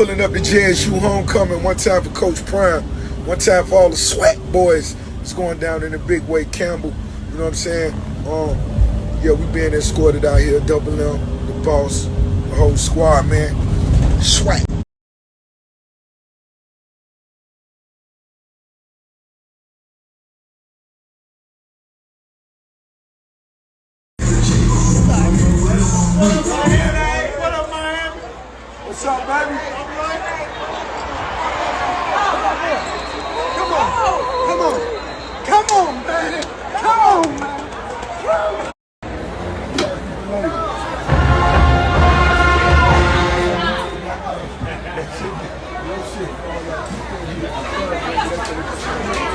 Pulling up the JSU homecoming, one time for Coach Prime, one time for all the SWAT boys. It's going down in a big way. Campbell, you know what I'm saying? Yeah, we being escorted out here, Double M, the boss, the whole squad, man. SWAT. What's up, baby? Come on, come on, come on, baby, come on, man. Your shit.